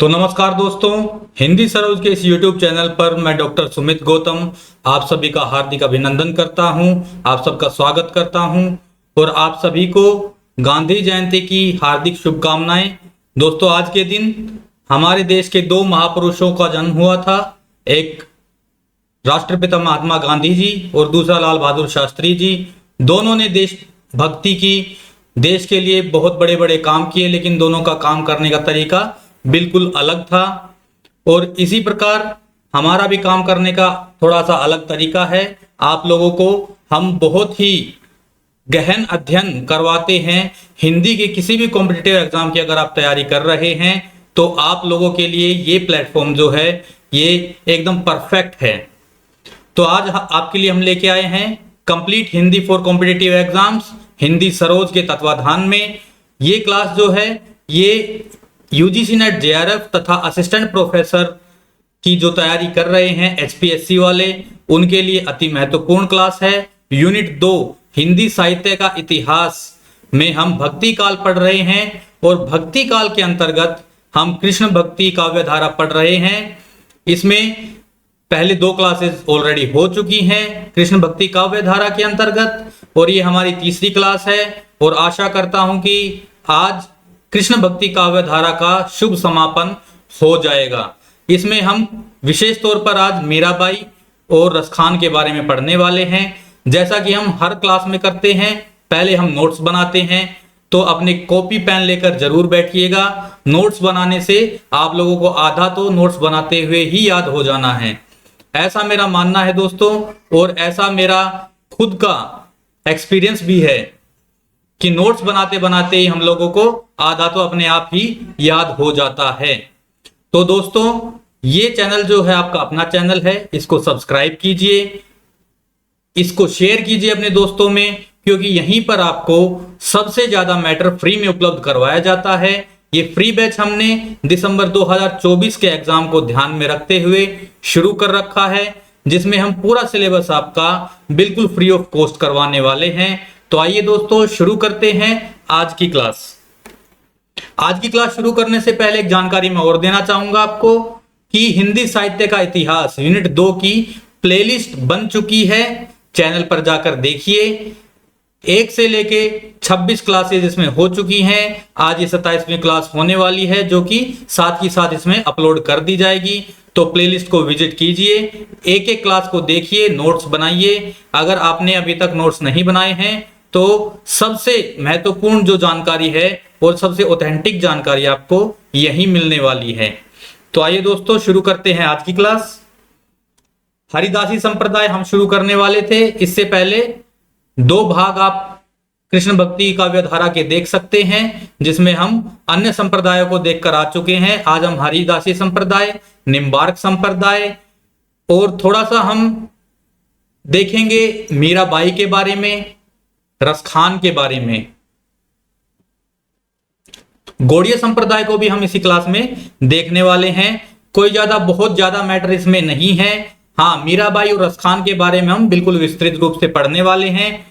तो नमस्कार दोस्तों, हिंदी सरोज के इस YouTube चैनल पर मैं डॉक्टर सुमित गौतम आप सभी का हार्दिक अभिनंदन करता हूं, आप सबका स्वागत करता हूं और आप सभी को गांधी जयंती की हार्दिक शुभकामनाएं। दोस्तों, आज के दिन हमारे देश के दो महापुरुषों का जन्म हुआ था। एक राष्ट्रपिता महात्मा गांधी जी और दूसरा लाल बहादुर शास्त्री जी। दोनों ने देशभक्ति की, देश के लिए बहुत बड़े बड़े काम किए, लेकिन दोनों का काम करने का तरीका बिल्कुल अलग था। और इसी प्रकार हमारा भी काम करने का थोड़ा सा अलग तरीका है। आप लोगों को हम बहुत ही गहन अध्ययन करवाते हैं। हिंदी के किसी भी कॉम्पिटिटिव एग्जाम की अगर आप तैयारी कर रहे हैं तो आप लोगों के लिए ये प्लेटफॉर्म जो है ये एकदम परफेक्ट है। तो आज आपके लिए हम लेके आए हैं complete Hindi for competitive exams, Hindi Saroj के तत्वाधान में। ये क्लास जो है ये यूजीसी नेट जेआरएफ तथा असिस्टेंट प्रोफेसर की जो तैयारी कर रहे हैं एचपीएससी वाले, उनके लिए अति महत्वपूर्ण क्लास है। यूनिट 2 हिंदी साहित्य का इतिहास में हम भक्ति काल पढ़ रहे हैं और भक्ति काल के अंतर्गत हम कृष्ण भक्ति काव्य धारा पढ़ रहे हैं। इसमें पहले 2 क्लासेस ऑलरेडी हो चुकी हैं कृष्ण भक्ति काव्य धारा के अंतर्गत, और ये हमारी तीसरी क्लास है। और आशा करता हूं कि आज कृष्ण भक्ति काव्य धारा का शुभ समापन हो जाएगा। इसमें हम विशेष तौर पर आज मीराबाई और रसखान के बारे में पढ़ने वाले हैं। जैसा कि हम हर क्लास में करते हैं, पहले हम नोट्स बनाते हैं, तो अपने कॉपी पेन लेकर जरूर बैठिएगा। नोट्स बनाने से आप लोगों को आधा तो नोट्स बनाते हुए ही याद हो जाना है, ऐसा मेरा मानना है दोस्तों। और ऐसा मेरा खुद का एक्सपीरियंस भी है कि नोट्स बनाते बनाते ही हम लोगों को आधा तो अपने आप ही याद हो जाता है। तो दोस्तों, ये चैनल जो है आपका अपना चैनल है, इसको सब्सक्राइब कीजिए, इसको शेयर कीजिए अपने दोस्तों में, क्योंकि यहीं पर आपको सबसे ज्यादा मैटर फ्री में उपलब्ध करवाया जाता है। ये फ्री बैच हमने दिसंबर 2024 के एग्जाम को ध्यान में रखते हुए शुरू कर रखा है, जिसमें हम पूरा सिलेबस आपका बिल्कुल फ्री ऑफ कॉस्ट करवाने वाले हैं। तो आइए दोस्तों शुरू करते हैं आज की क्लास। आज की क्लास शुरू करने से पहले एक जानकारी मैं और देना चाहूंगा आपको कि हिंदी साहित्य का इतिहास यूनिट 2 की प्लेलिस्ट बन चुकी है। चैनल पर जाकर देखिए। 1 से लेके 26 क्लासेज इसमें हो चुकी हैं। आज ये 27वीं क्लास होने वाली है, जो कि साथ ही साथ इसमें अपलोड कर दी जाएगी। तो प्लेलिस्ट को विजिट कीजिए, एक एक क्लास को देखिए, नोट्स बनाइए। अगर आपने अभी तक नोट्स नहीं बनाए हैं तो सबसे महत्वपूर्ण जो जानकारी है और सबसे ऑथेंटिक जानकारी आपको यही मिलने वाली है। तो आइए दोस्तों शुरू करते हैं आज की क्लास। हरिदासी संप्रदाय हम शुरू करने वाले थे। इससे पहले 2 भाग आप कृष्ण भक्ति काव्य धारा के देख सकते हैं, जिसमें हम अन्य संप्रदायों को देखकर आ चुके हैं। आज हम हरिदासी संप्रदाय, निम्बार्क संप्रदाय और थोड़ा सा हम देखेंगे मीराबाई के बारे में, रसखान के बारे में। गौड़ीय संप्रदाय को भी हम इसी क्लास में देखने वाले हैं। कोई बहुत ज्यादा मैटर इसमें नहीं है। हाँ, मीराबाई और रसखान के बारे में हम बिल्कुल विस्तृत रूप से पढ़ने वाले हैं।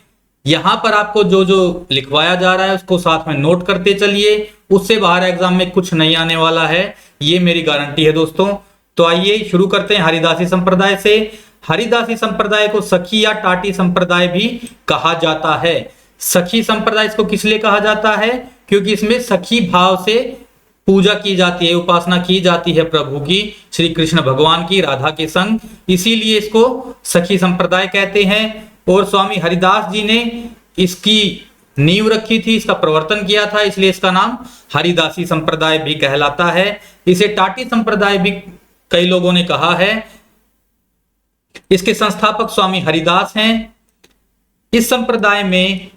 यहां पर आपको जो जो लिखवाया जा रहा है उसको साथ में नोट करते चलिए, उससे बाहर एग्जाम में कुछ नहीं आने वाला है, ये मेरी गारंटी है दोस्तों। तो आइए शुरू करते हैं हरिदासी संप्रदाय से। हरिदासी संप्रदाय को सखी या टाटी संप्रदाय भी कहा जाता है। सखी संप्रदाय इसको किस लिए कहा जाता है? क्योंकि इसमें सखी भाव से पूजा की जाती है, उपासना की जाती है प्रभु की, श्री कृष्ण भगवान की राधा के संग, इसीलिए इसको सखी संप्रदाय कहते हैं। और स्वामी हरिदास जी ने इसकी नींव रखी थी, इसका प्रवर्तन किया था, इसलिए इसका नाम हरिदासी संप्रदाय भी कहलाता है। इसे टाटी संप्रदाय भी कई लोगों ने कहा है। इसके संस्थापक स्वामी हरिदास हैं। इस संप्रदाय में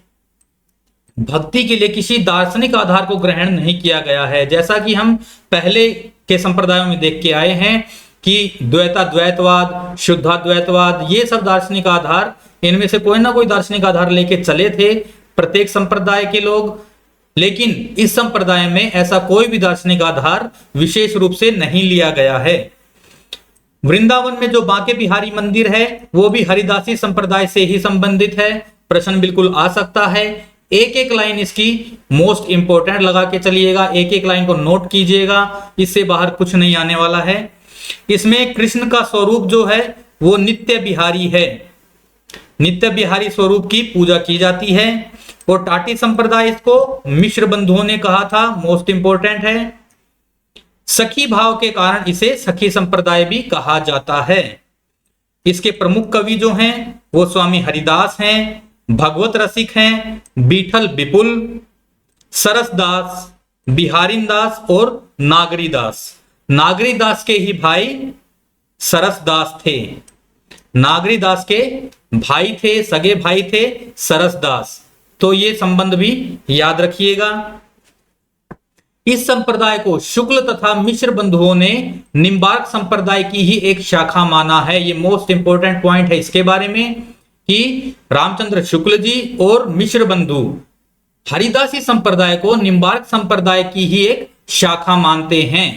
भक्ति के लिए किसी दार्शनिक आधार को ग्रहण नहीं किया गया है। जैसा कि हम पहले के संप्रदायों में देख के आए हैं कि द्वैताद्वैतवाद, शुद्धाद्वैतवाद, ये सब दार्शनिक आधार, इनमें से कोई ना कोई दार्शनिक आधार लेके चले थे प्रत्येक संप्रदाय के लोग। लेकिन इस संप्रदाय में ऐसा कोई भी दार्शनिक आधार विशेष रूप से नहीं लिया गया है। वृंदावन में जो बांके बिहारी मंदिर है वो भी हरिदासी संप्रदाय से ही संबंधित है। प्रश्न बिल्कुल आ सकता है एक एक लाइन इसकी मोस्ट इंपोर्टेंट लगा के चलिएगा, एक एक लाइन को नोट कीजिएगा, इससे बाहर कुछ नहीं आने वाला है। इसमें कृष्ण का स्वरूप जो है वो नित्य बिहारी है, नित्य बिहारी स्वरूप की पूजा की जाती है। और टाटी संप्रदाय इसको मिश्र बंधुओं ने कहा था, मोस्ट इंपोर्टेंट है। सखी भाव के कारण इसे सखी संप्रदाय भी कहा जाता है। इसके प्रमुख कवि जो हैं वो स्वामी हरिदास हैं, भगवत रसिक हैं, बीठल विपुल, सरसदास, बिहारिंदास और नागरीदास। नागरीदास के ही भाई सरसदास थे, नागरीदास के भाई थे, सगे भाई थे सरसदास, तो ये संबंध भी याद रखिएगा। इस संप्रदाय को शुक्ल तथा मिश्र बंधुओं ने निम्बार्क संप्रदाय की ही एक शाखा माना है। ये मोस्ट इंपोर्टेंट पॉइंट है इसके बारे में कि रामचंद्र शुक्ल जी और मिश्र बंधु हरिदासी संप्रदाय को निम्बार्क संप्रदाय की ही एक शाखा मानते हैं।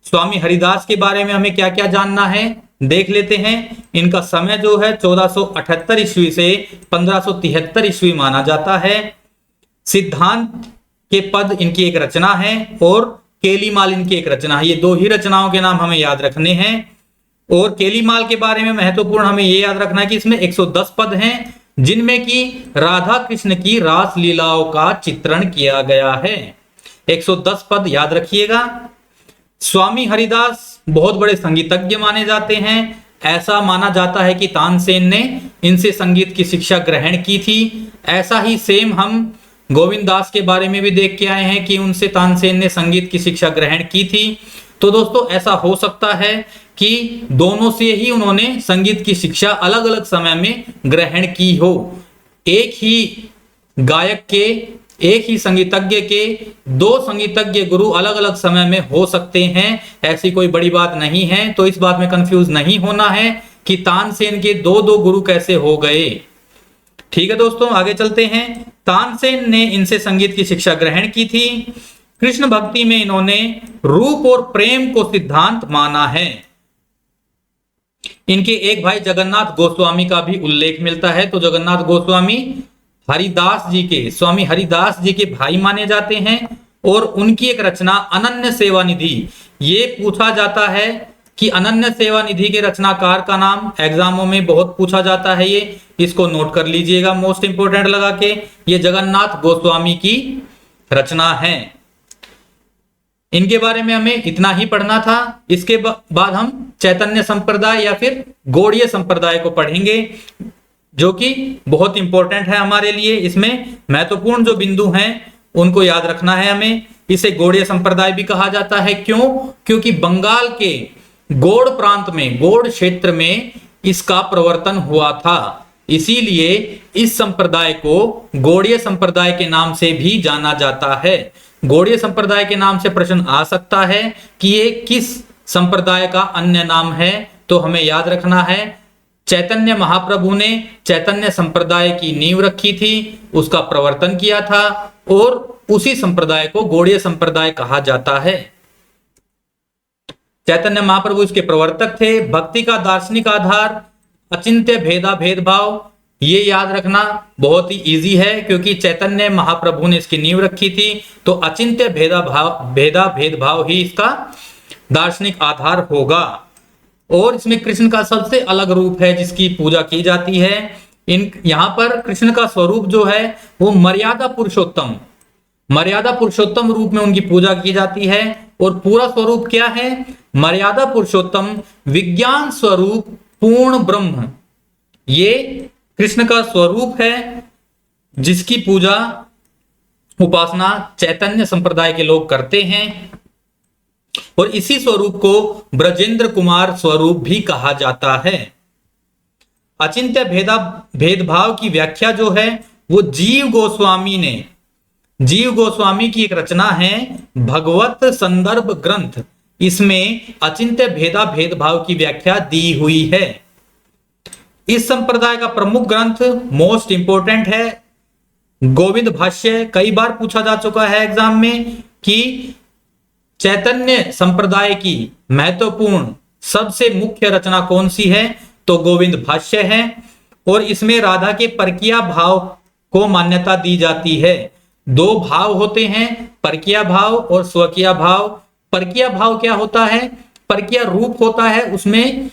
स्वामी हरिदास के बारे में हमें क्या क्या जानना है देख लेते हैं। इनका समय जो है 1478 ईस्वी से 1573 ईस्वी माना जाता है। सिद्धांत के पद इनकी एक रचना है और केलीमाल इनकी एक रचना है। ये दो ही रचनाओं के नाम हमें याद रखने हैं। और केलीमाल के बारे में महत्वपूर्ण हमें ये याद रखना है कि इसमें 110 पद हैं जिनमें कि राधा कृष्ण की रास लीलाओं का चित्रण किया गया है। 110 पद याद रखिएगा। स्वामी हरिदास बहुत बड़े संगीतज्ञ माने जाते हैं। ऐसा माना जाता है कि तानसेन ने इनसे संगीत की शिक्षा ग्रहण की थी। ऐसा ही सेम हम गोविंद दास के बारे में भी देख के आए हैं कि उनसे तानसेन ने संगीत की शिक्षा ग्रहण की थी। तो दोस्तों ऐसा हो सकता है कि दोनों से ही उन्होंने संगीत की शिक्षा अलग अलग समय में ग्रहण की हो। एक ही गायक के, एक ही संगीतज्ञ के दो संगीतज्ञ गुरु अलग अलग समय में हो सकते हैं, ऐसी कोई बड़ी बात नहीं है। तो इस बात में कंफ्यूज नहीं होना है कि तानसेन के दो दो गुरु कैसे हो गए। ठीक है दोस्तों, आगे चलते हैं। तानसेन ने इनसे संगीत की शिक्षा ग्रहण की थी। कृष्ण भक्ति में इन्होंने रूप और प्रेम को सिद्धांत माना है। इनके एक भाई जगन्नाथ गोस्वामी का भी उल्लेख मिलता है। तो जगन्नाथ गोस्वामी हरिदास जी के, स्वामी हरिदास जी के भाई माने जाते हैं। और उनकी एक रचना अनन्य सेवा निधि, ये पूछा जाता है कि अनन्य सेवा निधि के रचनाकार का नाम एग्जामों में बहुत पूछा जाता है। ये इसको नोट कर लीजिएगा मोस्ट इंपोर्टेंट लगा के। ये जगन्नाथ गोस्वामी की रचना है। इनके बारे में हमें इतना ही पढ़ना था। इसके बाद हम चैतन्य संप्रदाय या फिर गौड़ीय संप्रदाय को पढ़ेंगे, जो कि बहुत इंपॉर्टेंट है हमारे लिए। इसमें महत्वपूर्ण जो बिंदु हैं उनको याद रखना है हमें। इसे गौड़ीय संप्रदाय भी कहा जाता है। क्यों? क्योंकि बंगाल के गौड़ प्रांत में, गौड़ क्षेत्र में इसका प्रवर्तन हुआ था। इसीलिए इस संप्रदाय को गौड़ीय संप्रदाय के नाम से भी जाना जाता है। गौड़ीय संप्रदाय के नाम से प्रश्न आ सकता है कि ये किस संप्रदाय का अन्य नाम है। तो हमें याद रखना है चैतन्य महाप्रभु ने चैतन्य संप्रदाय की नींव रखी थी, उसका प्रवर्तन किया था और उसी संप्रदाय को गौड़ीय संप्रदाय कहा जाता है। चैतन्य महाप्रभु इसके प्रवर्तक थे। भक्ति का दार्शनिक आधार अचिंत्य भेदा भेदभाव, ये याद रखना बहुत ही इजी है क्योंकि चैतन्य महाप्रभु ने इसकी नींव रखी थी। तो अचिंत्य भेदा भेदभाव ही इसका दार्शनिक आधार होगा। और इसमें कृष्ण का सबसे अलग रूप है जिसकी पूजा की जाती है। यहाँ पर कृष्ण का स्वरूप जो है वो मर्यादा पुरुषोत्तम रूप में उनकी पूजा की जाती है। और पूरा स्वरूप क्या है? मर्यादा पुरुषोत्तम विज्ञान स्वरूप पूर्ण ब्रह्म, ये कृष्ण का स्वरूप है जिसकी पूजा उपासना चैतन्य संप्रदाय के लोग करते हैं। और इसी स्वरूप को ब्रजेंद्र कुमार स्वरूप भी कहा जाता है। अचिंत्य भेदभाव की व्याख्या जो है वो जीव गोस्वामी की एक रचना है भगवत संदर्भ ग्रंथ। इसमें अचिंत्य भेदभाव की व्याख्या दी हुई है। इस संप्रदाय का प्रमुख ग्रंथ मोस्ट इंपोर्टेंट है गोविंद भाष्य। कई बार पूछा जा चुका है एग्जाम में कि चैतन्य संप्रदाय की महत्वपूर्ण सबसे मुख्य रचना कौन सी है? तो गोविंद भाष्य है। और इसमें राधा के परकिया भाव को मान्यता दी जाती है। दो भाव होते हैं, परकीय भाव और स्वकीय भाव। परकीय भाव क्या होता है? परकीय रूप होता है उसमें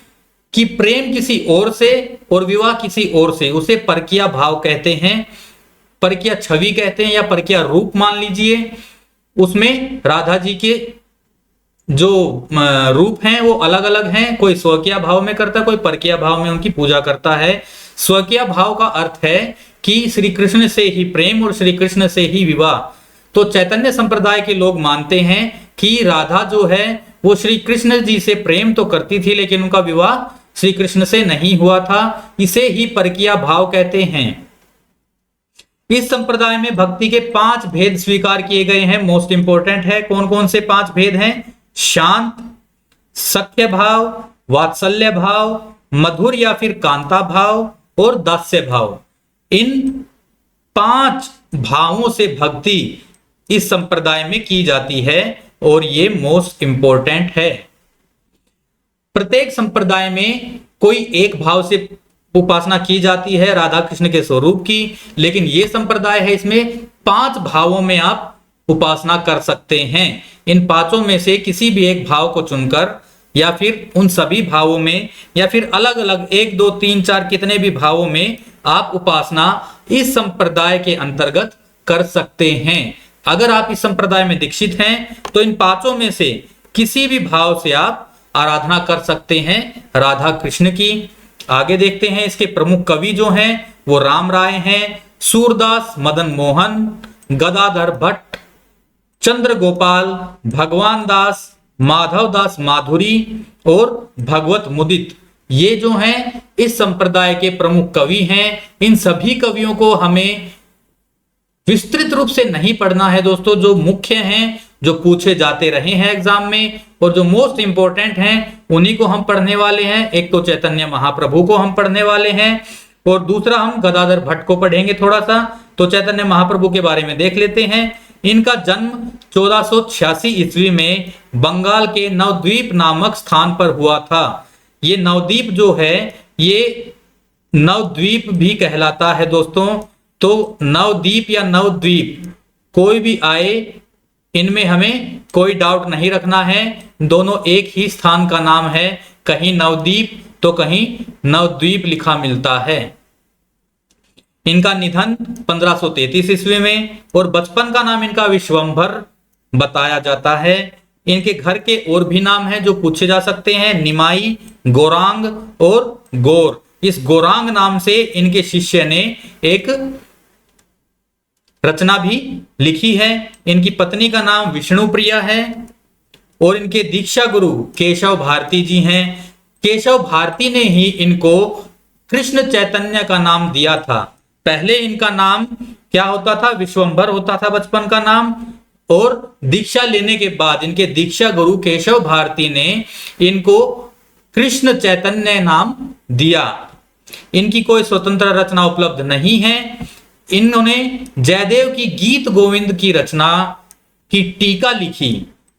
कि प्रेम किसी और से और विवाह किसी और से, उसे परकीय भाव कहते हैं, परकीय छवि कहते हैं या परकीय रूप मान लीजिए। उसमें राधा जी के जो रूप हैं वो अलग अलग हैं, कोई स्वकीय भाव में करता है, कोई परकीय भाव में उनकी पूजा करता है। स्वकीय भाव का अर्थ है कि श्री कृष्ण से ही प्रेम और श्री कृष्ण से ही विवाह। तो चैतन्य संप्रदाय के लोग मानते हैं कि राधा जो है वो श्री कृष्ण जी से प्रेम तो करती थी लेकिन उनका विवाह श्री कृष्ण से नहीं हुआ था, इसे ही परकीय भाव कहते हैं। इस संप्रदाय में भक्ति के 5 भेद स्वीकार किए गए हैं, मोस्ट इंपोर्टेंट है। कौन कौन से 5 भेद हैं? शांत, सख्य भाव, वात्सल्य भाव, मधुर या फिर कांता भाव और दास्य भाव। इन 5 भावों से भक्ति इस संप्रदाय में की जाती है और ये मोस्ट इंपोर्टेंट है। प्रत्येक संप्रदाय में कोई एक भाव से उपासना की जाती है राधा कृष्ण के स्वरूप की, लेकिन ये संप्रदाय है इसमें 5 भावों में आप उपासना कर सकते हैं। इन 5 में से किसी भी एक भाव को चुनकर या फिर उन सभी भावों में या फिर अलग अलग 1 2 3 4 कितने भी भावों में आप उपासना इस संप्रदाय के अंतर्गत कर सकते हैं। अगर आप इस संप्रदाय में दीक्षित हैं तो इन 5 में से किसी भी भाव से आप आराधना कर सकते हैं राधा कृष्ण की। आगे देखते हैं इसके प्रमुख कवि जो हैं वो राम राय हैं, सूरदास मदन मोहन, गदाधर भट्ट, चंद्र गोपाल, भगवान दास, माधव दास माधुरी और भगवत मुदित, ये जो हैं इस संप्रदाय के प्रमुख कवि हैं। इन सभी कवियों को हमें विस्तृत रूप से नहीं पढ़ना है दोस्तों, जो मुख्य हैं, जो पूछे जाते रहे हैं एग्जाम में और जो मोस्ट इंपोर्टेंट हैं उन्हीं को हम पढ़ने वाले हैं। एक तो चैतन्य महाप्रभु को हम पढ़ने वाले हैं और दूसरा हम गदाधर भट्ट को पढ़ेंगे थोड़ा सा। तो चैतन्य महाप्रभु के बारे में देख लेते हैं। इनका जन्म 1486 ईस्वी में बंगाल के नवद्वीप नामक स्थान पर हुआ था। ये नवद्वीप जो है ये नवद्वीप भी कहलाता है दोस्तों। तो नवद्वीप या नवद्वीप कोई भी आए, इनमें हमें कोई डाउट नहीं रखना है, दोनों एक ही स्थान का नाम है, कहीं नवद्वीप तो कहीं नवद्वीप लिखा मिलता है। इनका निधन 1533 ईस्वी में और बचपन का नाम इनका विश्वंभर बताया जाता है। इनके घर के और भी नाम हैं जो पूछे जा सकते हैं, निमाई, गौरांग और गौर। इस गौरांग नाम से इनके शिष्य ने एक रचना भी लिखी है। इनकी पत्नी का नाम विष्णुप्रिया है और इनके दीक्षा गुरु केशव भारती जी हैं। केशव भारती ने ही इनको कृष्ण चैतन्य का नाम दिया था। पहले इनका नाम क्या होता था? विश्वंभर होता था बचपन का नाम, और दीक्षा लेने के बाद इनके दीक्षा गुरु केशव भारती ने इनको कृष्ण चैतन्य नाम दिया। इनकी कोई स्वतंत्र रचना उपलब्ध नहीं है। इन्होंने जयदेव की गीत गोविंद की रचना की टीका लिखी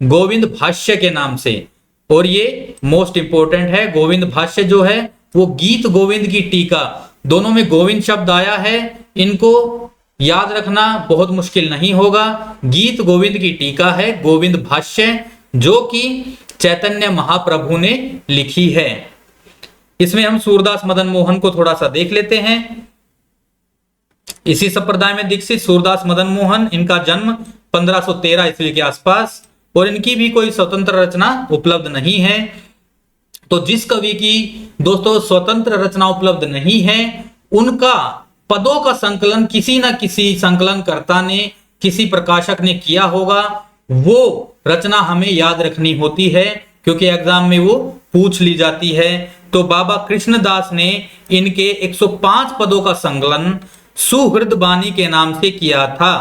गोविंद भाष्य के नाम से, और ये मोस्ट इंपोर्टेंट है। गोविंद भाष्य जो है वो गीत गोविंद की टीका, दोनों में गोविंद शब्द आया है, इनको याद रखना बहुत मुश्किल नहीं होगा। गीत गोविंद की टीका है गोविंद भाष्य, जो कि चैतन्य महाप्रभु ने लिखी है। इसमें हम सूरदास मदन मोहन को थोड़ा सा देख लेते हैं। इसी संप्रदाय में दीक्षित सूरदास मदन मोहन, इनका जन्म 1513 ईस्वी के आसपास, और इनकी भी कोई स्वतंत्र रचना उपलब्ध नहीं है। तो जिस कवि की दोस्तों स्वतंत्र रचना उपलब्ध नहीं है, उनका पदों का संकलन किसी न किसी संकलनकर्ता ने, किसी प्रकाशक ने किया होगा। वो रचना हमें याद रखनी होती है क्योंकि एग्जाम में वो पूछ ली जाती है। तो बाबा कृष्णदास ने इनके 105 पदों का संकलन सुहृद बानी के नाम से किया था।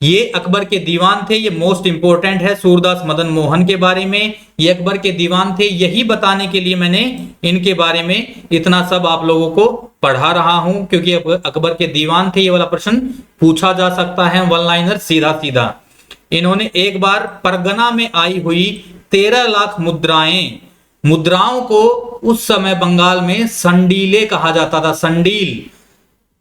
ये अकबर के दीवान थे। ये मोस्ट इंपोर्टेंट है सूरदास मदन मोहन के बारे में। ये अकबर के दीवान थे, यही बताने के लिए मैंने इनके बारे में इतना सब आप लोगों को पढ़ा रहा हूं, क्योंकि अकबर के दीवान थे। ये वाला प्रश्न पूछा जा सकता है, वन लाइनर सीधा सीधा। इन्होंने एक बार परगना में आई हुई 13 लाख मुद्राओं को उस समय बंगाल में संडीले कहा जाता था। संडील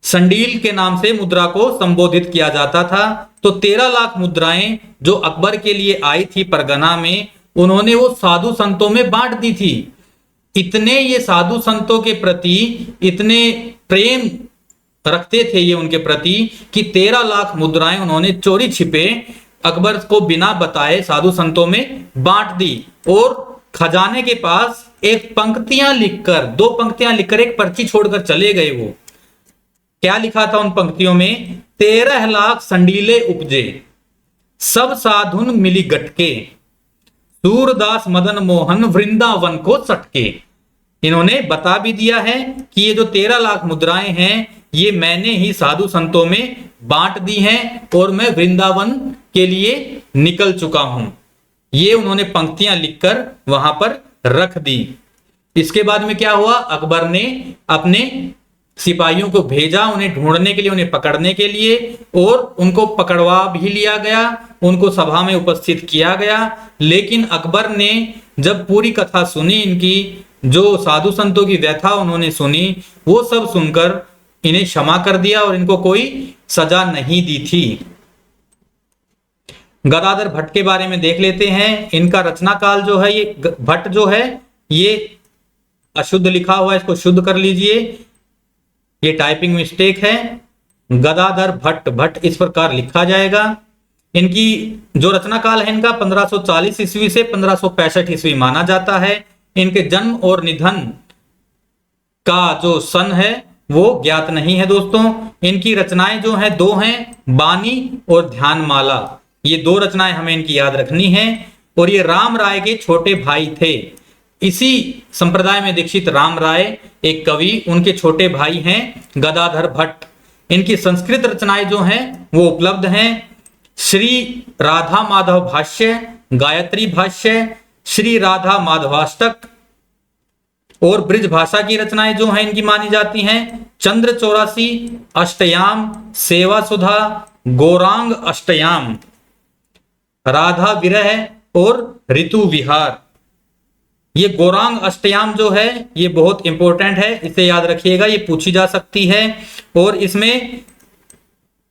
संडील के नाम से मुद्रा को संबोधित किया जाता था। तो 13 लाख मुद्राएं जो अकबर के लिए आई थी परगना में, उन्होंने वो साधु संतों में बांट दी थी। इतने ये साधु संतों के प्रति इतने प्रेम रखते थे ये उनके प्रति कि 13 लाख मुद्राएं उन्होंने चोरी छिपे अकबर को बिना बताए साधु संतों में बांट दी। और खजाने के पास एक पंक्तियां लिखकर, 2 पंक्तियां लिखकर एक पर्ची छोड़कर चले गए। वो क्या लिखा था उन पंक्तियों में? 13 लाख संडीले उपजे, सब साधुन मिली गटके, सूरदास मदन मोहन वृंदावन को सटके। इन्होंने बता भी दिया है कि ये जो 13 लाख मुद्राएं हैं ये मैंने ही साधु संतों में बांट दी हैं और मैं वृंदावन के लिए निकल चुका हूं। ये उन्होंने पंक्तियां लिखकर वहां पर रख दी। इसके बाद में क्या हुआ? अकबर ने अपने सिपाहियों को भेजा उन्हें ढूंढने के लिए, उन्हें पकड़ने के लिए, और उनको पकड़वा भी लिया गया, उनको सभा में उपस्थित किया गया। लेकिन अकबर ने जब पूरी कथा सुनी, इनकी जो साधु संतों की व्यथा उन्होंने सुनी, वो सब सुनकर इन्हें क्षमा कर दिया और इनको कोई सजा नहीं दी थी। गदाधर भट्ट के बारे में देख लेते हैं। इनका रचना काल जो है, ये भट्ट जो है ये अशुद्ध लिखा हुआ है, इसको शुद्ध कर लीजिए, ये टाइपिंग मिस्टेक है। गदाधर भट्ट, भट्ट इस प्रकार लिखा जाएगा। इनकी जो रचना काल है इनका 1540 ईस्वी से 1565 ईस्वी माना जाता है। इनके जन्म और निधन का जो सन है वो ज्ञात नहीं है दोस्तों। इनकी रचनाएं जो हैं 2 हैं, बानी और ध्यानमाला। ये 2 रचनाएं हमें इनकी याद रखनी है। और ये राम राय के छोटे भाई थे। इसी संप्रदाय में दीक्षित राम राय एक कवि, उनके छोटे भाई हैं गदाधर भट्ट। इनकी संस्कृत रचनाएं जो हैं वो उपलब्ध हैं। श्री राधा माधव भाष्य, गायत्री भाष्य, श्री राधा माधवाष्टक और ब्रिज भाषा की रचनाएं जो हैं इनकी मानी जाती हैं। चंद्र 84, अष्टयाम, सेवा सुधा, गौरांग अष्टयाम, राधा विरह और ऋतु विहार। ये गौरांग अष्टयाम जो है ये बहुत इंपॉर्टेंट है, इसे याद रखिएगा, ये पूछी जा सकती है। और इसमें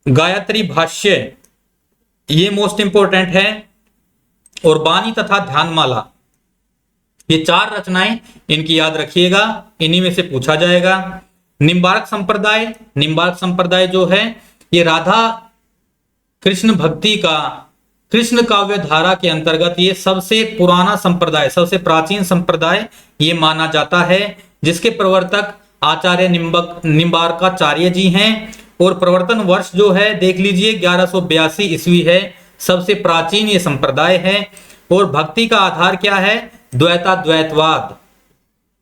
गायत्री भाष्य ये मोस्ट इंपॉर्टेंट है। और बानी तथा ध्यानमाला, ये 4 रचनाएं इनकी याद रखिएगा, इन्हीं में से पूछा जाएगा। निम्बार्क संप्रदाय, निम्बार्क संप्रदाय जो है ये राधा कृष्ण भक्ति का, कृष्ण काव्य धारा के अंतर्गत ये सबसे पुराना संप्रदाय, सबसे प्राचीन संप्रदाय ये माना जाता है, जिसके प्रवर्तक आचार्य निम्बार्काचार्य जी हैं। और प्रवर्तन वर्ष जो है देख लीजिए 1182 ईस्वी है, सबसे प्राचीन ये संप्रदाय है। और भक्ति का आधार क्या है? द्वैताद्वैतवाद।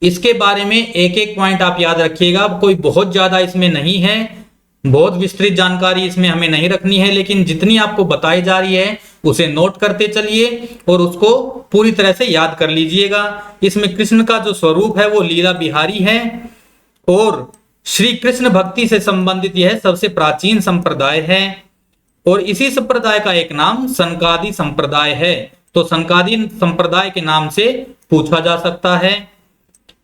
इसके बारे में एक एक पॉइंट आप याद रखिएगा, कोई बहुत ज्यादा इसमें नहीं है, बहुत विस्तृत जानकारी इसमें हमें नहीं रखनी है, लेकिन जितनी आपको बताई जा रही है उसे नोट करते चलिए और उसको पूरी तरह से याद कर लीजिएगा। इसमें कृष्ण का जो स्वरूप है वो लीला बिहारी है और श्री कृष्ण भक्ति से संबंधित यह सबसे प्राचीन संप्रदाय है। और इसी संप्रदाय का एक नाम सनकादि संप्रदाय है, तो सनकादि संप्रदाय के नाम से पूछा जा सकता है।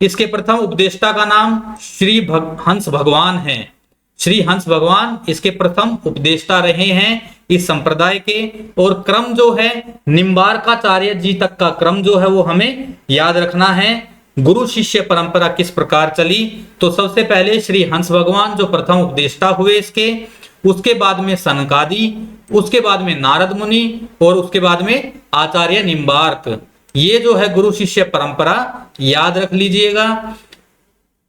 इसके प्रथम उपदेष्टा का नाम श्री हंस भगवान है। श्री हंस भगवान इसके प्रथम उपदेष्टा रहे हैं इस संप्रदाय के। और क्रम जो है निम्बार्काचार्य जी तक का क्रम जो है वो हमें याद रखना है। गुरु शिष्य परंपरा किस प्रकार चली, तो सबसे पहले श्री हंस भगवान जो प्रथम उपदेष्टा हुए इसके, उसके बाद में सनकादि, उसके बाद में नारद मुनि और उसके बाद में आचार्य निम्बार्क। ये जो है गुरु शिष्य परंपरा याद रख लीजिएगा।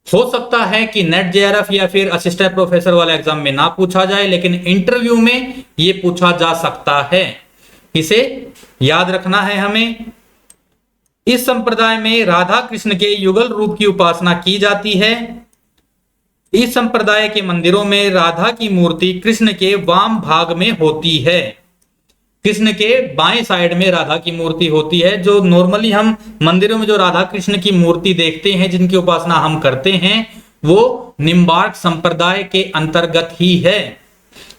हो सकता है कि नेट जेआरएफ या फिर असिस्टेंट प्रोफेसर वाला एग्जाम में ना पूछा जाए, लेकिन इंटरव्यू में ये पूछा जा सकता है, इसे याद रखना है हमें। इस संप्रदाय में राधा कृष्ण के युगल रूप की उपासना की जाती है। इस संप्रदाय के मंदिरों में राधा की मूर्ति कृष्ण के वाम भाग में होती है। कृष्ण के बाएं साइड में राधा की मूर्ति होती है। जो नॉर्मली हम मंदिरों में जो राधा कृष्ण की मूर्ति देखते हैं, जिनकी उपासना हम करते हैं, वो निम्बार्क संप्रदाय के अंतर्गत ही है,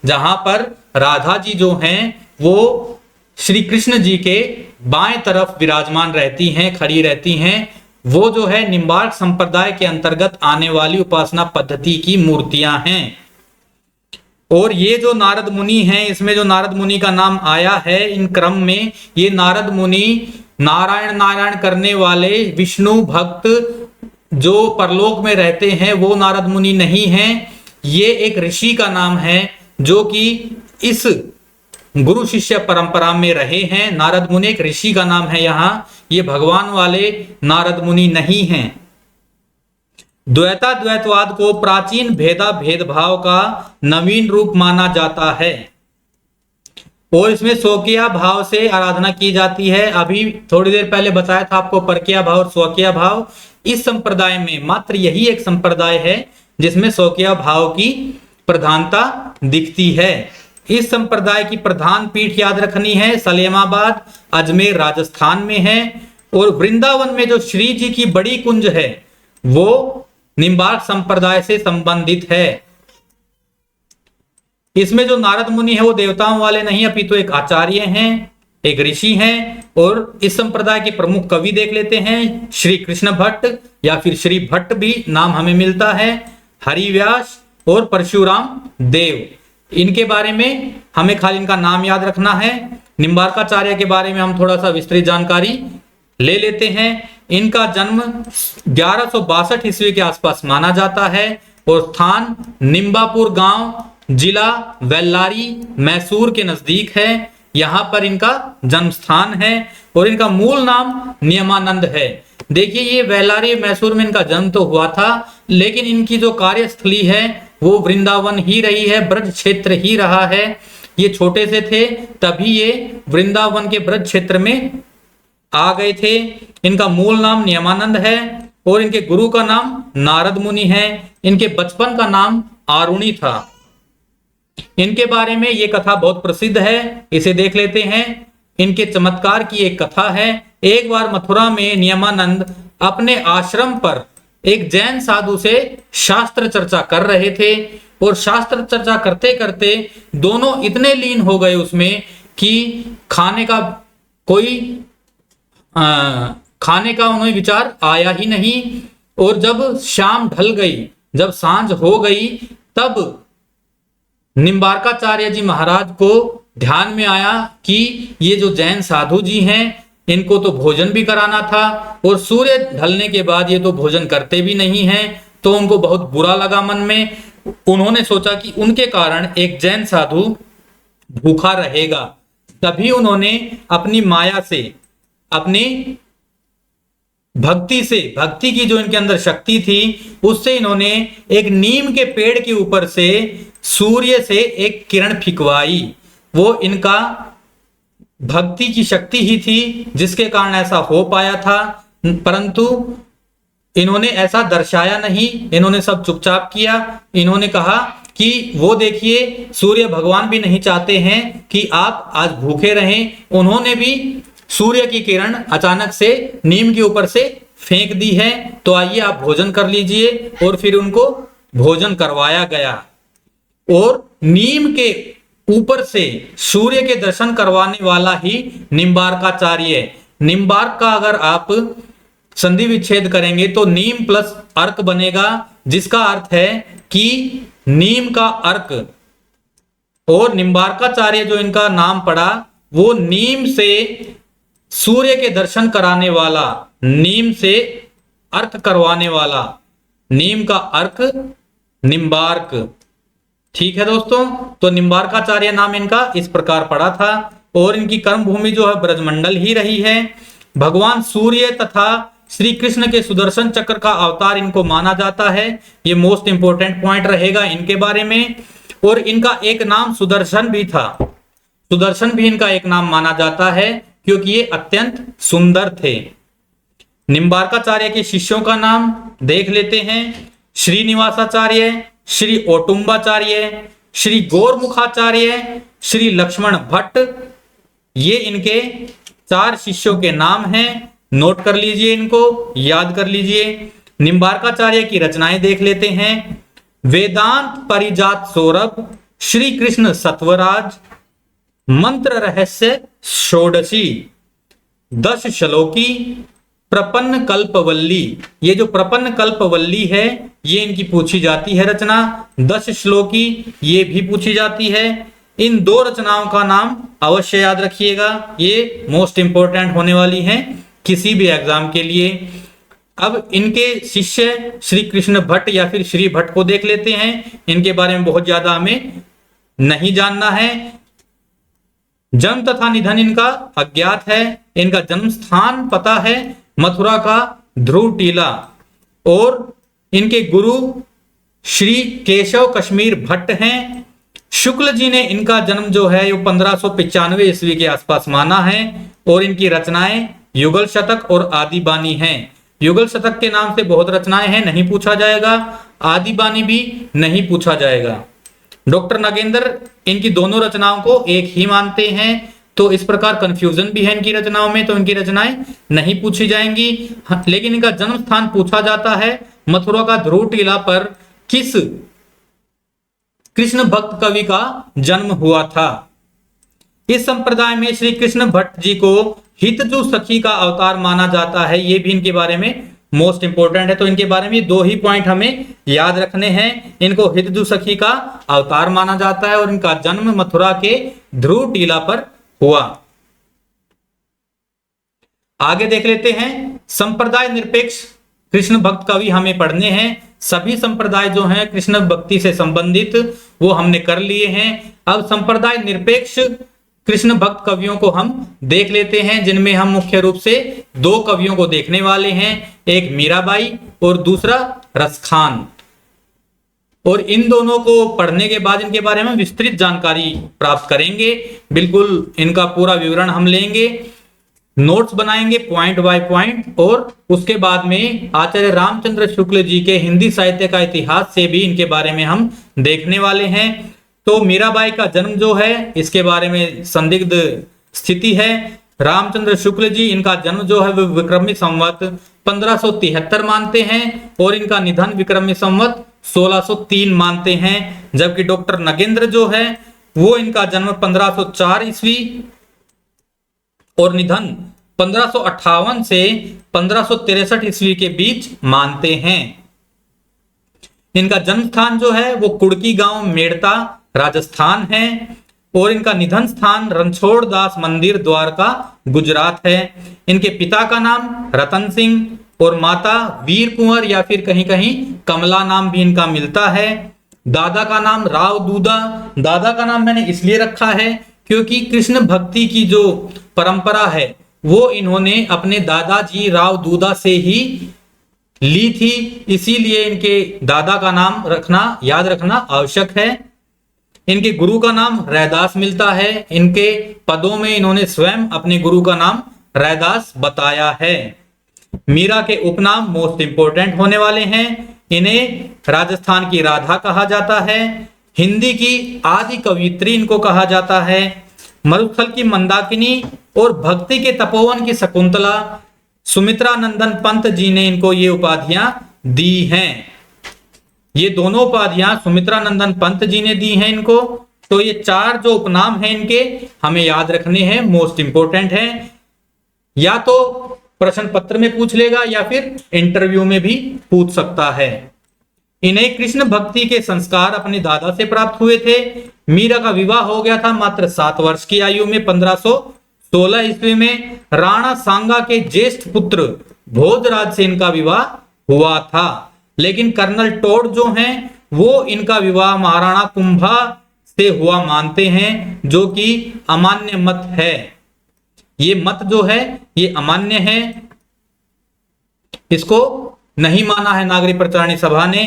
जहां पर राधा जी जो हैं वो श्री कृष्ण जी के बाएं तरफ विराजमान रहती हैं, खड़ी रहती हैं। वो जो है निम्बार्क संप्रदाय के अंतर्गत आने वाली उपासना पद्धति की मूर्तियां हैं। और ये जो नारद मुनि हैं, इसमें जो नारद मुनि का नाम आया है इन क्रम में, ये नारद मुनि नारायण नारायण करने वाले विष्णु भक्त जो परलोक में रहते हैं वो नारद मुनि नहीं हैं। ये एक ऋषि का नाम है जो कि इस गुरु शिष्य परंपरा में रहे हैं। नारद मुनि एक ऋषि का नाम है यहाँ, ये भगवान वाले नारद मुनि नहीं हैं। द्वैताद्वैतवाद को प्राचीन भेदा भेदभाव का नवीन रूप माना जाता है और इसमें स्वकीय भाव से आराधना की जाती है। अभी थोड़ी देर पहले बताया था आपको परकीय भाव और स्वकीय भाव। इस संप्रदाय में मात्र यही एक संप्रदाय है जिसमें स्वकीय भाव की प्रधानता दिखती है। इस संप्रदाय की प्रधान पीठ याद रखनी है, सलेमाबाद अजमेर राजस्थान में है। और वृंदावन में जो श्री जी की बड़ी कुंज है वो निम्बार्क संप्रदाय से संबंधित है। इसमें जो नारद मुनि है वो देवताओं वाले नहीं अपितु एक आचार्य हैं, एक ऋषि हैं। और इस संप्रदाय के प्रमुख कवि देख लेते हैं, श्री कृष्ण भट्ट या फिर श्री भट्ट भी नाम हमें मिलता है, हरिव्यास और परशुराम देव। इनके बारे में हमें खाली इनका नाम याद रखना है। निम्बार्काचार्य के बारे में हम थोड़ा सा विस्तृत जानकारी ले लेते हैं। इनका जन्म 1162 ईस्वी के आसपास माना जाता है और स्थान निम्बापुर गांव, जिला वेल्लारी, मैसूर के नजदीक है। यहां पर इनका जन्म स्थान है और इनका मूल नाम नियमानंद है। देखिए ये वेल्लारी मैसूर में इनका जन्म तो हुआ था, लेकिन इनकी जो कार्यस्थली है वो वृंदावन ही रही है, ब्रज क्षेत्र ही रहा है। ये छोटे से थे तभी ये वृंदावन के ब्रज क्षेत्र में आ गए थे। इनका मूल नाम नियमानंद है और इनके गुरु का नाम नारद मुनि है। इनके बचपन का नाम आरुणि था। इनके बारे में ये कथा बहुत प्रसिद्ध है, इसे देख लेते हैं। इनके चमत्कार की एक कथा है। एक बार मथुरा में नियमानंद अपने आश्रम पर एक जैन साधु से शास्त्र चर्चा कर रहे थे और शास्त्र चर्चा करते करते दोनों इतने लीन हो गए उसमें कि खाने का उन्हें विचार आया ही नहीं। और जब शाम ढल गई, जब सांझ हो गई, तब निम्बार्काचार्य जी महाराज को ध्यान में आया कि ये जो जैन साधु जी हैं इनको तो भोजन भी कराना था और सूर्य ढलने के बाद ये तो भोजन करते भी नहीं हैं। तो उनको बहुत बुरा लगा मन में। उन्होंने सोचा कि उनके कारण एक जैन साधु भूखा रहेगा। तभी उन्होंने अपनी माया से, अपनी भक्ति की जो इनके अंदर शक्ति थी उससे इन्होंने एक नीम के पेड़ के ऊपर से सूर्य से एक किरण फिकवाई। वो इनका भक्ति की शक्ति ही थी जिसके कारण ऐसा हो पाया था, परंतु इन्होंने ऐसा दर्शाया नहीं। इन्होंने सब चुपचाप किया। इन्होंने कहा कि वो देखिए सूर्य भगवान भी नहीं चाहते हैं कि आप आज भूखे रहें। उन्होंने भी सूर्य की किरण अचानक से नीम के ऊपर से फेंक दी है, तो आइए आप भोजन कर लीजिए। और फिर उनको भोजन करवाया गया और नीम के ऊपर से सूर्य के दर्शन करवाने वाला ही निम्बार्काचार्य। निम्बार्क का अगर आप संधि विच्छेद करेंगे तो नीम प्लस अर्क बनेगा, जिसका अर्थ है कि नीम का अर्क। और निम्बार्काचार्य जो इनका नाम पड़ा वो नीम से सूर्य के दर्शन कराने वाला, नीम से अर्क करवाने वाला, नीम का अर्क निम्बार्क। ठीक है दोस्तों, तो निम्बार्काचार्य नाम इनका इस प्रकार पड़ा था और इनकी कर्म भूमि जो है ब्रजमंडल ही रही है। भगवान सूर्य तथा श्री कृष्ण के सुदर्शन चक्र का अवतार इनको माना जाता है। ये मोस्ट इंपोर्टेंट पॉइंट रहेगा इनके बारे में। और इनका एक नाम सुदर्शन भी था। सुदर्शन भी इनका एक नाम माना जाता है क्योंकि ये अत्यंत सुंदर थे। निम्बार्काचार्य के शिष्यों का नाम देख लेते हैं। श्रीनिवासाचार्य, श्री ओटुंबाचार्य, श्री गौरमुखाचार्य, श्री लक्ष्मण भट्ट, ये इनके 4 शिष्यों के नाम हैं। नोट कर लीजिए, इनको याद कर लीजिए। निम्बार्काचार्य की रचनाएं देख लेते हैं। वेदांत परिजात सौरभ, श्री कृष्ण सत्वराज, मंत्र रहस्य षोडशी, 10 श्लोकी, प्रपन्न कल्पवल्ली, ये जो प्रपन्न कल्पवल्ली है ये इनकी पूछी जाती है रचना। 10 श्लोकी ये भी पूछी जाती है। इन दो रचनाओं का नाम अवश्य याद रखिएगा, ये मोस्ट इंपोर्टेंट होने वाली हैं किसी भी एग्जाम के लिए। अब इनके शिष्य श्री कृष्ण भट्ट या फिर श्री भट्ट को देख लेते हैं। इनके बारे में बहुत ज्यादा हमें नहीं जानना है। जन्म तथा निधन इनका अज्ञात है। इनका जन्म स्थान पता है मथुरा का ध्रुव टीला, और इनके गुरु श्री केशव कश्मीर भट्ट हैं। शुक्ल जी ने इनका जन्म जो है वो 1595 ईस्वी के आसपास माना है, और इनकी रचनाएं युगल शतक और आदि बानी हैं। युगल शतक के नाम से बहुत रचनाएं हैं, नहीं पूछा जाएगा। आदि बानी भी नहीं पूछा जाएगा। डॉक्टर नागेंद्र इनकी दोनों रचनाओं को एक ही मानते हैं, तो इस प्रकार कंफ्यूजन भी है इनकी रचनाओं में, तो इनकी रचनाएं नहीं पूछी जाएंगी। लेकिन इनका जन्म स्थान पूछा जाता है मथुरा का ध्रुव टीला पर किस कृष्ण भक्त कवि का जन्म हुआ था। इस संप्रदाय में श्री कृष्ण भट्ट जी को हितजू सखी का अवतार माना जाता है, ये भी इनके बारे में मोस्ट इंपोर्टेंट है। तो इनके बारे में 2 ही पॉइंट हमें याद रखने हैं। इनको हितजू सखी का अवतार माना जाता है और इनका जन्म मथुरा के ध्रुव टीला पर हुआ। आगे देख लेते हैं। संप्रदाय निरपेक्ष कृष्ण भक्त कवि हमें पढ़ने हैं। सभी संप्रदाय जो हैं कृष्ण भक्ति से संबंधित वो हमने कर लिए हैं। अब संप्रदाय निरपेक्ष कृष्ण भक्त कवियों को हम देख लेते हैं, जिनमें हम मुख्य रूप से 2 कवियों को देखने वाले हैं, एक मीराबाई और दूसरा रसखान। और इन दोनों को पढ़ने के बाद इनके बारे में विस्तृत जानकारी प्राप्त करेंगे। बिल्कुल इनका पूरा विवरण हम लेंगे, नोट्स बनाएंगे पॉइंट बाय पॉइंट, और उसके बाद में आचार्य रामचंद्र शुक्ल जी के हिंदी साहित्य का इतिहास से भी इनके बारे में हम देखने वाले हैं। तो मीराबाई का जन्म जो है इसके बारे में संदिग्ध स्थिति है। रामचंद्र शुक्ल जी इनका जन्म जो है वो विक्रमी संवत 1573 मानते हैं, और इनका निधन विक्रमी संवत 1603 मानते हैं। जबकि डॉक्टर नगेंद्र जो है वो इनका जन्म 1504 ईस्वी और निधन 1558 से 1563 ईस्वी के बीच मानते हैं। इनका जन्म स्थान जो है वो कुड़की गांव मेड़ता राजस्थान है, और इनका निधन स्थान रणछोड़ दास मंदिर द्वारका गुजरात है। इनके पिता का नाम रतन सिंह और माता वीर कुंवर या फिर कहीं कहीं कमला नाम भी इनका मिलता है। दादा का नाम राव दूदा। दादा का नाम मैंने इसलिए रखा है क्योंकि कृष्ण भक्ति की जो परंपरा है वो इन्होंने अपने दादाजी राव दूदा से ही ली थी, इसीलिए इनके दादा का नाम रखना याद रखना आवश्यक है। इनके गुरु का नाम रैदास मिलता है। इनके पदों में इन्होंने स्वयं अपने गुरु का नाम रैदास बताया है। मीरा के उपनाम मोस्ट इंपोर्टेंट होने वाले हैं। इन्हें राजस्थान की राधा कहा जाता है, हिंदी की आदि कवियत्री इनको कहा जाता है, मरुस्थल की मंदाकिनी और भक्ति के तपोवन की शकुंतला। सुमित्रा नंदन पंत जी ने इनको ये उपाधियां दी हैं। ये दोनों उपाधियां सुमित्रा नंदन पंत जी ने दी हैं इनको। तो ये 4 जो उपनाम हैं इनके हमें याद रखने हैं, मोस्ट इंपोर्टेंट हैं। या तो प्रश्न पत्र में पूछ लेगा या फिर इंटरव्यू में भी पूछ सकता है। इन्हें कृष्ण भक्ति के संस्कार अपने दादा से प्राप्त हुए थे। मीरा का विवाह हो गया था मात्र 7 वर्ष की आयु में 1516 ईस्वी में। राणा सांगा के ज्येष्ठ पुत्र भोजराज से इनका विवाह हुआ था, लेकिन कर्नल टोड जो हैं वो इनका विवाह महाराणा कुंभा से हुआ मानते हैं, जो कि अमान्य मत है। ये मत जो है ये अमान्य है, इसको नहीं माना है नागरिक प्रचारणी सभा ने।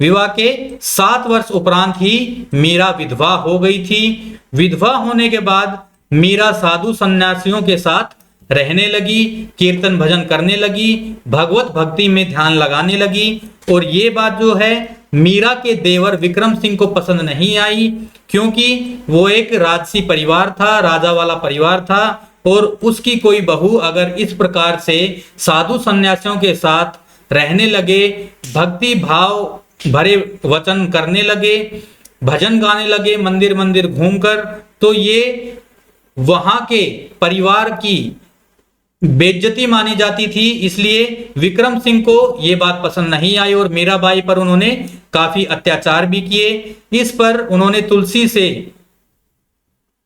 विवाह के 7 वर्ष उपरांत ही मीरा विधवा हो गई थी। विधवा होने के बाद मीरा साधु सन्यासियों के साथ रहने लगी, कीर्तन भजन करने लगी, भगवत भक्ति में ध्यान लगाने लगी। और ये बात जो है मीरा के देवर विक्रम सिंह को पसंद नहीं आई, क्योंकि वो एक राजसी परिवार था, राजा वाला परिवार था, और उसकी कोई बहू अगर इस प्रकार से साधु सन्यासियों के साथ रहने लगे, भक्ति भाव भरे वचन करने लगे, भजन गाने लगे मंदिर मंदिर घूमकर, तो ये वहां के परिवार की बेइज्जती मानी जाती थी, इसलिए विक्रम सिंह को यह बात पसंद नहीं आई और मीराबाई पर उन्होंने काफी अत्याचार भी किए। इस पर उन्होंने तुलसी से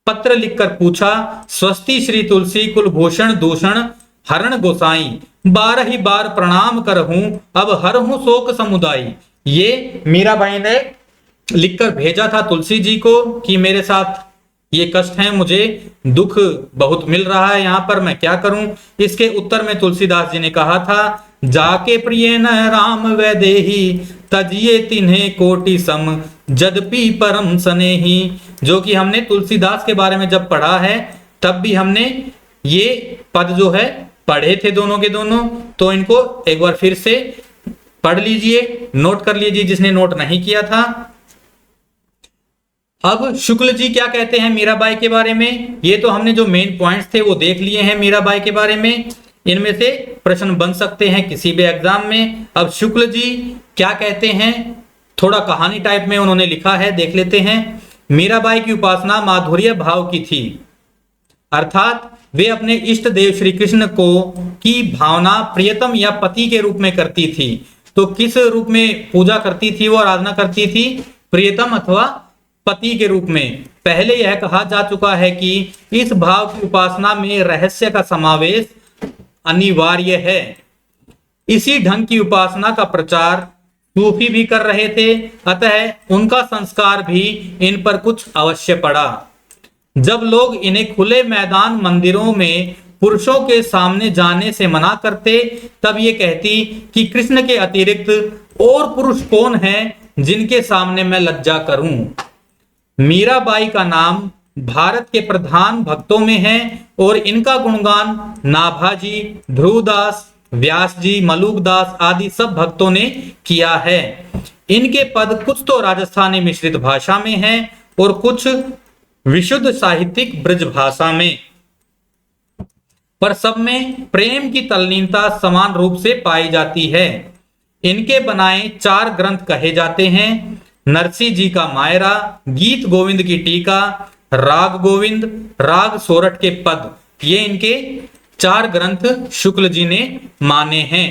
पत्र लिखकर पूछा, स्वस्ति श्री तुलसी कुलभूषण दूषण हरण गोसाई, 12 ही बार प्रणाम करहूं अब हरहूं शोक समुदाय। ये मीराबाई ने लिखकर भेजा था तुलसी जी को कि मेरे साथ ये कष्ट है, मुझे दुख बहुत मिल रहा है, यहाँ पर मैं क्या करूं। इसके उत्तर में तुलसीदास जी ने कहा था, जाके प्रिय न राम वैदेही तजिए तिन्हे कोटि सम जदपि परम सनेही। जो कि हमने तुलसीदास के बारे में जब पढ़ा है तब भी हमने ये पद जो है पढ़े थे दोनों के दोनों, तो इनको एक बार फिर से पढ़ लीजिए, नोट कर लीजिए जिसने नोट नहीं किया था। अब शुक्ल जी क्या कहते हैं मीराबाई के बारे में, ये तो हमने जो मेन पॉइंट्स थे वो देख लिए हैं मीराबाई के बारे में, इनमें से प्रश्न बन सकते हैं किसी भी एग्जाम में। अब शुक्ल जी क्या कहते हैं, थोड़ा कहानी टाइप में उन्होंने लिखा है, देख लेते हैं। मीराबाई की उपासना माधुर्य भाव की थी, अर्थात वे अपने इष्ट देव श्री कृष्ण को की भावना प्रियतम या पति के रूप में करती थी। तो किस रूप में पूजा करती थी वो, आराधना करती थी, प्रियतम अथवा पति के रूप में। पहले यह कहा जा चुका है कि इस भाव की उपासना में रहस्य का समावेश अनिवार्य है। इसी ढंग की उपासना का प्रचार सूफी भी कर रहे थे, अतः उनका संस्कार भी इन पर कुछ अवश्य पड़ा। जब लोग इन्हें खुले मैदान मंदिरों में पुरुषों के सामने जाने से मना करते, तब ये कहती कि कृष्ण के अतिरिक्त और पुरुष कौन है जिनके सामने मैं लज्जा करूं। मीराबाई का नाम भारत के प्रधान भक्तों में है और इनका गुणगान नाभाजी, ध्रुवदास, व्यास जी, मलुकदास आदि सब भक्तों ने किया है। इनके पद कुछ तो राजस्थानी मिश्रित भाषा में हैं और कुछ विशुद्ध साहित्यिक ब्रज भाषा में, पर सब में प्रेम की तल्लीनता समान रूप से पाई जाती है। इनके बनाए 4 ग्रंथ कहे जाते हैं, नरसी जी का मायरा, गीत गोविंद की टीका, राग गोविंद, राग सोरठ के पद, ये इनके 4 ग्रंथ शुक्ल जी ने माने हैं।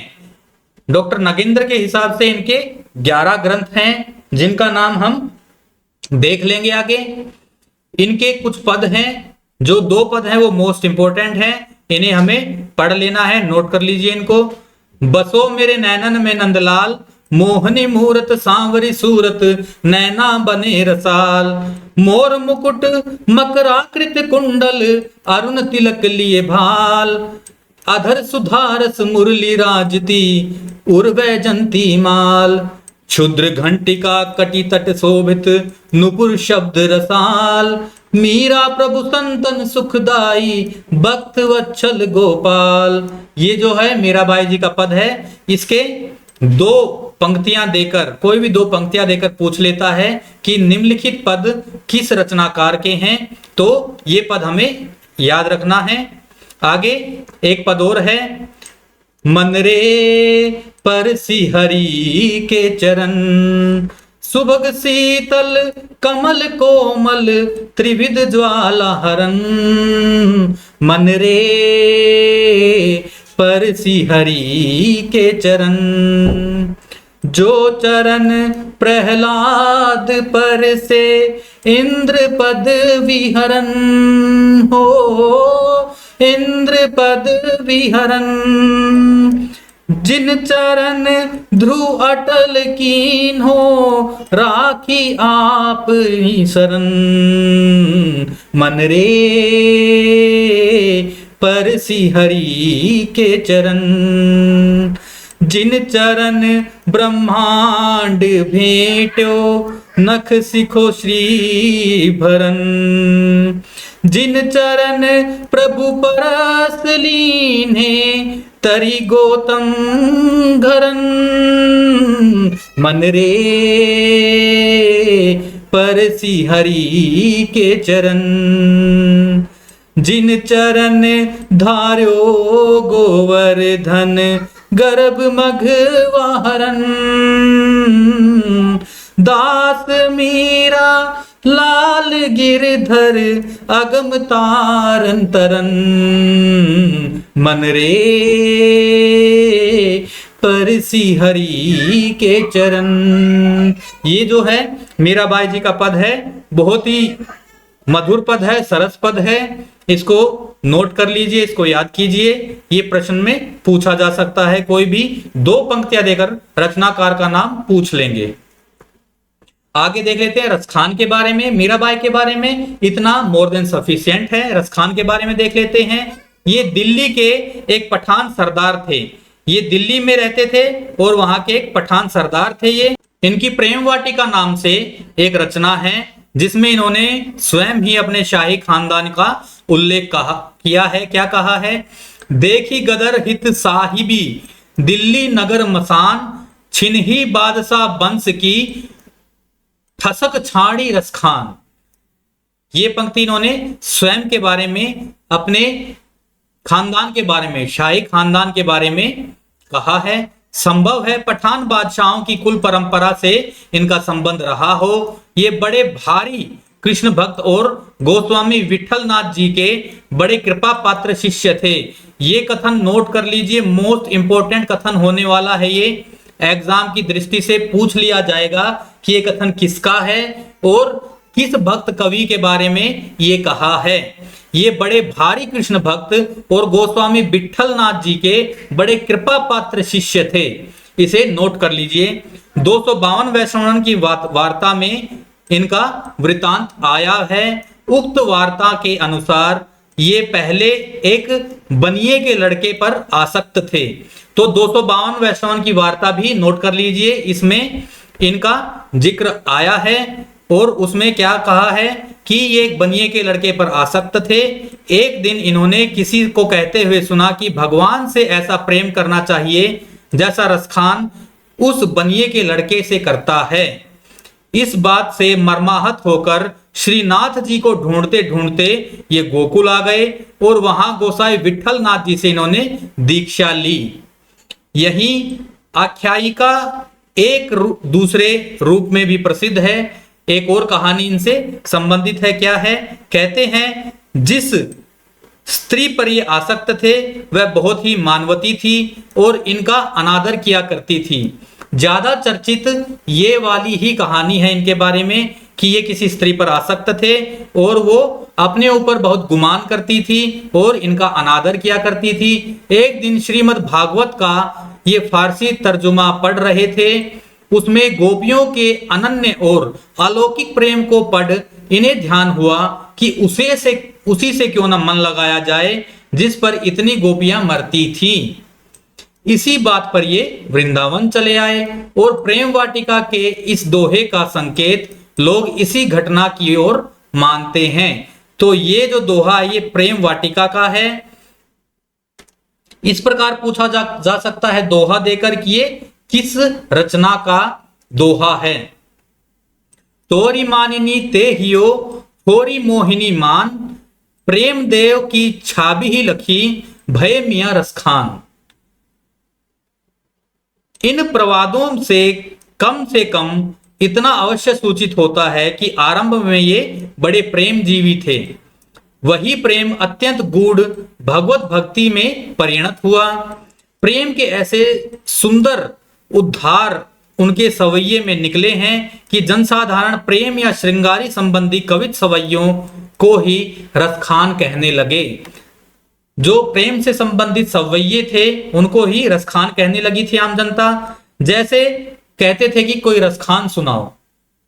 डॉक्टर नगेंद्र के हिसाब से इनके 11 ग्रंथ हैं जिनका नाम हम देख लेंगे आगे। इनके कुछ पद हैं, जो 2 पद हैं वो मोस्ट इंपोर्टेंट हैं, इन्हें हमें पढ़ लेना है, नोट कर लीजिए इनको। बसो मेरे नैनन में नंदलाल, मोहनी मूरत सांवरी सूरत, नैना बने रसाल, मोर मुकुट मकराकृत कुंडल, अरुण तिलक लिए भाल, अधर सुधारस मुरली राजती, उर्वै जंती माल, क्षुद्र घंटिका कटी तट शोभित, नुपुर शब्द रसाल, मीरा प्रभु संतन सुखदाई, भक्त वत्सल गोपाल। ये जो है मीराबाई जी का पद है, इसके 2 पंक्तियां देकर, कोई भी 2 पंक्तियां देकर पूछ लेता है कि निम्नलिखित पद किस रचनाकार के हैं, तो ये पद हमें याद रखना है। आगे एक पद और है, मन रे परसी हरि के चरण, सुभग शीतल कमल कोमल, त्रिविध ज्वाला हरन, मन रे परसी हरि के चरण, जो चरण प्रहलाद पर से इंद्र पद विहरन हो, इंद्र पद विहरन, जिन चरण ध्रुव अटल कीन हो, राखी आप ही शरण, मन रे परसी हरि के चरण, जिन चरण ब्रह्मांड भेटो, नख सिखो श्री भरन, जिन चरण प्रभु परस लीन्हे, तरी गौतम घरन, मन रे परसी हरि के चरण, जिन चरण धार्यो गोवर्धन, गर्भ मघवाहरन, दास मीरा लाल गिरधर, अगम तारन तरन, मन रे परसी हरि के चरण। ये जो है मीराबाई जी का पद है, बहुत ही मधुर पद है, सरस पद है। इसको नोट कर लीजिए, इसको याद कीजिए। ये प्रश्न में पूछा जा सकता है, कोई भी 2 पंक्तियां देकर रचनाकार का नाम पूछ लेंगे। आगे देख लेते हैं रसखान के बारे में। मीराबाई के बारे में इतना मोर देन सफिशिएंट है। रसखान के बारे में देख लेते हैं। ये दिल्ली के एक पठान सरदार थे। ये दिल्ली में रहते थे और वहां के एक पठान सरदार थे। ये इनकी प्रेम वाटिका नाम से एक रचना है, जिसमें इन्होंने स्वयं ही अपने शाही खानदान का उल्लेख किया है। क्या कहा है? देखी गदर हित साहिबी, दिल्ली नगर मसान, छिनही बादशाह बंस की, ठसक छाड़ी रसखान। ये पंक्ति इन्होंने स्वयं के बारे में, अपने खानदान के बारे में, शाही खानदान के बारे में कहा है। संभव है पठान बादशाहों की कुल परंपरा से इनका संबंध रहा हो। ये बड़े भारी कृष्ण भक्त और गोस्वामी विठल नाथ जी के बड़े कृपा पात्र शिष्य थे। ये कथन नोट कर लीजिए, मोस्ट इंपोर्टेंट कथन होने वाला है। ये एग्जाम की दृष्टि से पूछ लिया जाएगा कि ये कथन किसका है और किस भक्त कवि के बारे में ये कहा है। ये बड़े भारी कृष्ण भक्त और गोस्वामी विठल नाथ जी के बड़े कृपा पात्र शिष्य थे। इसे नोट कर लीजिए। 252 वैष्णवन की वार्ता में इनका वृतांत आया है। उक्त वार्ता के अनुसार ये पहले एक बनिए के लड़के पर आसक्त थे। तो 252 वैष्णवन की वार्ता भी नोट कर लीजिए। इसमें इनका जिक्र आया है और उसमें क्या कहा है कि ये एक बनिए के लड़के पर आसक्त थे। एक दिन इन्होंने किसी को कहते हुए सुना कि भगवान से ऐसा प्रेम करना चाहिए जैसा रसखान उस बनिए के लड़के से करता है। इस बात से मर्माहत होकर श्रीनाथ जी को ढूंढते ढूंढते ये गोकुल आ गए और वहां गोसाई विठल नाथ जी से इन्होंने दीक्षा ली। यही आख्यायिका एक दूसरे रूप में भी प्रसिद्ध है। एक और कहानी इनसे संबंधित है। क्या है? कहते हैं जिस स्त्री पर ये आसक्त थे वह बहुत ही मानवती थी और इनका अनादर किया करती थी। ज्यादा चर्चित ये वाली ही कहानी है इनके बारे में कि ये किसी स्त्री पर आसक्त थे और वो अपने ऊपर बहुत गुमान करती थी और इनका अनादर किया करती थी। एक दिन श्रीमद् भागवत का ये फारसी तर्जुमा पढ़ रहे थे। उसमें गोपियों के अनन्य और अलौकिक प्रेम को पढ़ इन्हें ध्यान हुआ कि उसी से क्यों न मन लगाया जाए जिस पर इतनी गोपियां मरती थीं। इसी बात पर ये वृंदावन चले आए और प्रेम वाटिका के इस दोहे का संकेत लोग इसी घटना की ओर मानते हैं। तो ये जो दोहा है ये प्रेम वाटिका का है। इस प्रकार पूछा जा सकता है दोहा देकर कि ये किस रचना का दोहा है। तोरी मानिनी ते हियो थोरी मोहिनी मान, प्रेम देव की छाबी ही लखी भय मियां रसखान। इन प्रवादों से कम इतना अवश्य सूचित होता है कि आरंभ में ये बड़े प्रेम जीवी थे। वही प्रेम अत्यंत गूढ़ भगवत भक्ति में परिणत हुआ। प्रेम के ऐसे सुंदर उद्धार उनके सवैये में निकले हैं कि जनसाधारण प्रेम या श्रृंगारी संबंधी कवित सवैयों को ही रसखान कहने लगे। जो प्रेम से संबंधित सवैये थे उनको ही रसखान कहने लगी थी आम जनता। जैसे कहते थे कि कोई रसखान सुनाओ,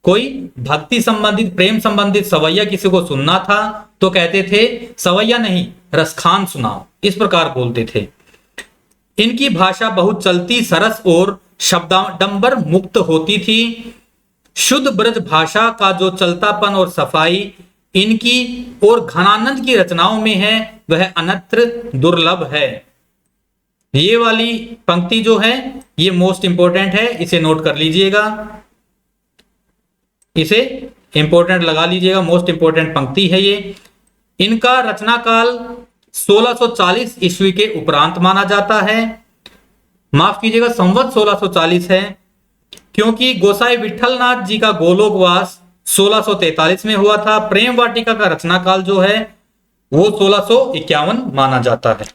कोई भक्ति संबंधित प्रेम संबंधित सवैया किसी को सुनना था तो कहते थे सवैया नहीं रसखान सुनाओ, इस प्रकार बोलते थे। इनकी भाषा बहुत चलती सरस और शब्दाडंबर मुक्त होती थी। शुद्ध ब्रज भाषा का जो चलतापन और सफाई इनकी और घनानंद की रचनाओं में है वह अन्यत्र दुर्लभ है। ये वाली पंक्ति जो है ये मोस्ट इंपोर्टेंट है, इसे नोट कर लीजिएगा, इसे इंपोर्टेंट लगा लीजिएगा, मोस्ट इंपोर्टेंट पंक्ति है ये। इनका रचना काल 1640 ईस्वी के उपरांत माना जाता है। माफ कीजिएगा संवत 1640 है, क्योंकि गोसाई विठलनाथ जी का गोलोकवास 1643 में हुआ था। प्रेम वाटिका का रचना काल जो है वो 1651 माना जाता है।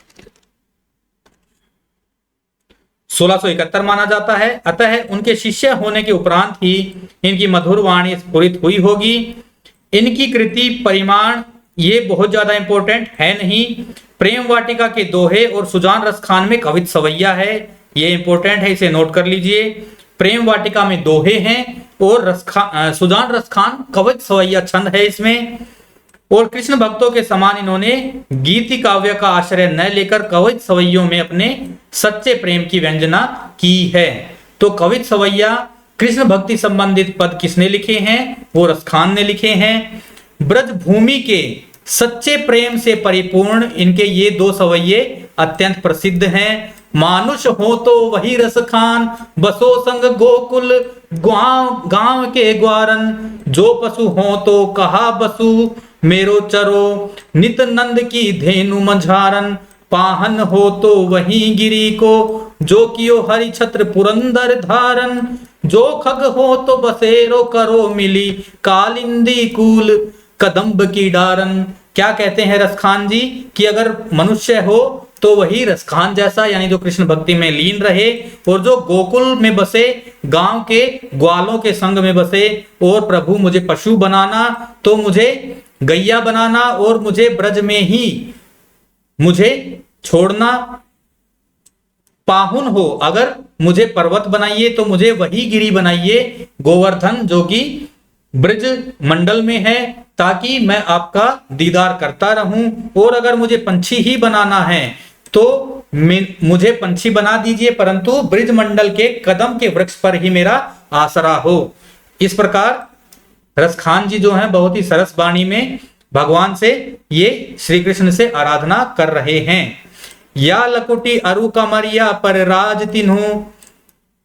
1671 माना जाता है। अतः उनके शिष्य होने के उपरांत ही इनकी मधुर वाणी स्फुरित हुई होगी। इनकी कृति परिमाण ये बहुत ज्यादा इंपॉर्टेंट है नहीं। प्रेम वाटिका के दोहे और सुजान रस खान में कवित सवैया है, ये इंपॉर्टेंट है, इसे नोट कर लीजिए। प्रेम वाटिका में दोहे हैं और सुजान रस खान कवित सवैया छंद है इसमें। और कृष्ण भक्तों के समान इन्होंने गीति काव्य का आश्रय न लेकर कवित सवैयों में अपने सच्चे प्रेम की व्यंजना की है। तो कवित सवैया कृष्ण भक्ति संबंधित पद किसने लिखे हैं? वो रसखान ने लिखे हैं। ब्रज भूमि के सच्चे प्रेम से परिपूर्ण इनके ये दो सवैये अत्यंत प्रसिद्ध हैं। मानुष हो तो वही रसखान, बसो संग गोकुल गांव के ग्वारन, जो पशु हो तो कहा बसु, मेरो चरो नित नंद की धेनु मझारन, पाहन हो तो वही गिरी को, जो कियो हरि छत्र पुरंदर धारन, जो खग हो तो बसेरो करो मिली, कालिंदी कूल कदम्ब की डारन। क्या कहते हैं रसखान जी कि अगर मनुष्य हो तो वही रसखान जैसा, यानी जो कृष्ण भक्ति में लीन रहे, और जो गोकुल में बसे, गांव के ग्वालों के संग में बसे, और प्रभु मुझे पशु बनाना तो मुझे गैया बनाना, और मुझे ब्रज में ही मुझे छोड़ना। पाहुन हो, अगर मुझे पर्वत बनाइए तो मुझे वही गिरी बनाइए, गोवर्धन जो कि ब्रज मंडल में है, ताकि मैं आपका दीदार करता रहूं। और अगर मुझे पंछी ही बनाना है तो मुझे पंछी बना दीजिए, परंतु ब्रज मंडल के कदम के वृक्ष पर ही मेरा आसरा हो। इस प्रकार रसखान जी जो हैं बहुत ही सरस वाणी में भगवान से, ये श्री कृष्ण से आराधना कर रहे हैं। या लकुटी अरु कमरिया पर राज तिन्हु,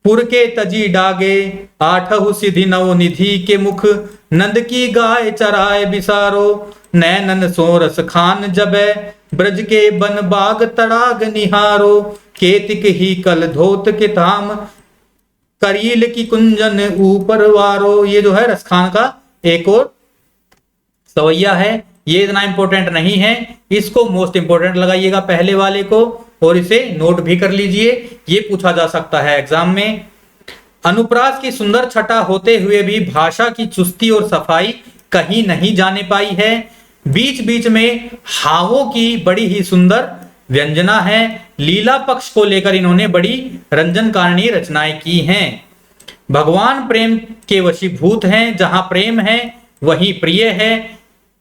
पुर के तजी डागे, आठहु सिधि नव निधि के मुख, नंद की गाय चराए बिसारो, नैनन सो रस खान जबे, ब्रज के बन बाग तड़ाग निहारो, केतिक ही कल धोत के धाम, करील की कुंजन ऊपर वारो। ये जो है रसखान का एक और सवैया है, ये इतना इंपॉर्टेंट नहीं है, इसको मोस्ट इंपॉर्टेंट लगाइएगा पहले वाले को, और इसे नोट भी कर लीजिए, ये पूछा जा सकता है एग्जाम में। अनुप्रास की सुंदर छटा होते हुए भी भाषा की चुस्ती और सफाई कहीं नहीं जाने पाई है। बीच बीच में हावों की बड़ी ही सुंदर व्यंजना है। लीला पक्ष को लेकर इन्होंने बड़ी रंजनकारिणी रचनाएं की हैं। भगवान प्रेम के वशीभूत हैं, जहां प्रेम है वहीं प्रिय है।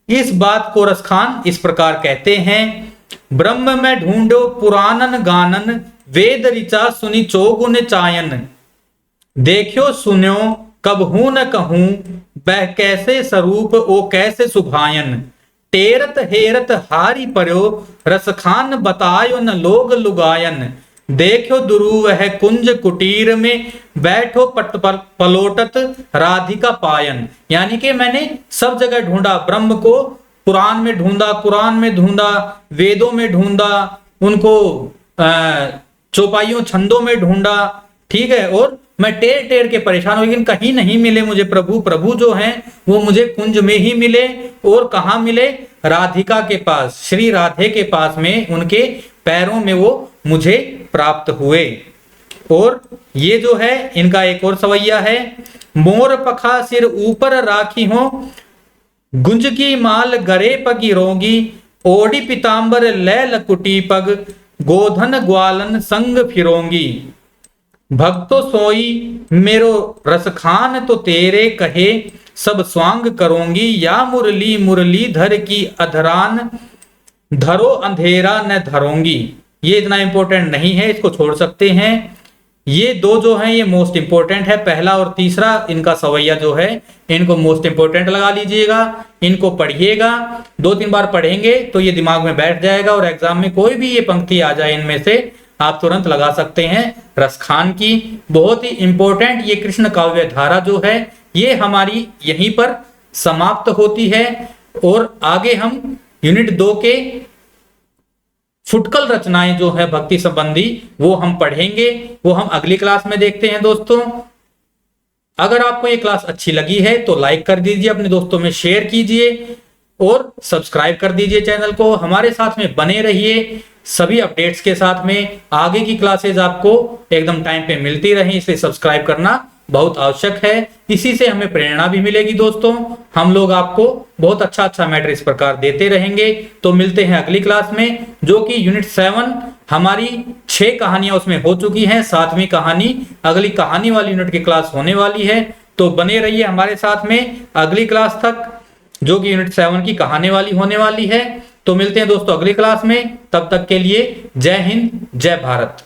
इस बात को रसखान इस प्रकार कहते हैं, ब्रह्म में ढूंढो पुराणन गानन, वेद ऋचा सुनी चौगुन चायन, देखियो सुन्यो कब हूं न कहूं, वह कैसे स्वरूप ओ कैसे सुभायन, टेरत हेरत हारी पर्यो, रसखान बतायो न लोग लुगायन, देखो दुरु वह कुंज कुटीर में, बैठो पट पलोटत राधिका पायन। यानी कि मैंने सब जगह ढूंढा, ब्रह्म को पुराण में ढूंढा, कुरान में ढूंढा, वेदों में ढूंढा, उनको चौपाइयों छंदों में ढूंढा, ठीक है, और मैं टेर टेर के परेशान हूं, लेकिन कहीं नहीं मिले मुझे प्रभु। प्रभु जो हैं वो मुझे कुंज में ही मिले, और कहाँ मिले? राधिका के पास, श्री राधे के पास में, उनके पैरों में वो मुझे प्राप्त हुए। और ये जो है इनका एक और सवैया है, मोर पखा सिर ऊपर राखी हो, गुंज की माल गरे पगी रोगी, ओढ़ी पितांबर लैल कुटी पग, गोधन ग्वालन संग फिरोंगी, भक्तो सोई मेरो रसखान तो तेरे कहे, सब स्वांग करोगी, या मुरली मुरली धर की अधरान, धरो अंधेरा न धरोंगी। ये इतना इंपॉर्टेंट नहीं है, इसको छोड़ सकते हैं। ये दो जो हैं ये मोस्ट इंपॉर्टेंट है, पहला और तीसरा इनका सवैया जो है इनको मोस्ट इंपॉर्टेंट लगा लीजिएगा, इनको पढ़िएगा, 2-3 बार पढ़ेंगे तो ये दिमाग में बैठ जाएगा, और एग्जाम में कोई भी ये पंक्ति आ जाए इनमें से आप तुरंत लगा सकते हैं। रसखान की बहुत ही इंपॉर्टेंट ये कृष्ण काव्य धारा जो है ये हमारी यहीं पर समाप्त होती है, और आगे हम यूनिट 2 के फुटकल रचनाएं जो है भक्ति संबंधी वो हम पढ़ेंगे, वो हम अगली क्लास में देखते हैं दोस्तों। अगर आपको ये क्लास अच्छी लगी है तो लाइक कर दीजिए, अपने दोस्तों में शेयर कीजिए और सब्सक्राइब कर दीजिए चैनल को, हमारे साथ में बने रहिए। सभी अपडेट्स के साथ में आगे की क्लासेज आपको एकदम टाइम पे मिलती रहें, इसलिए सब्सक्राइब करना बहुत आवश्यक है। इसी से हमें प्रेरणा भी मिलेगी दोस्तों। हम लोग आपको बहुत अच्छा मैटर इस प्रकार देते रहेंगे। तो मिलते हैं अगली क्लास में, जो कि यूनिट 7 हमारी 6 कहानियां उसमें हो चुकी हैं। 7वीं कहानी, अगली कहानी वाली यूनिट की क्लास होने वाली है। तो बने रहिए हमारे साथ में अगली क्लास तक, जो कि यूनिट 7 की कहानी वाली होने वाली है। तो मिलते हैं दोस्तों अगली क्लास में, तब तक के लिए जय हिंद, जय भारत।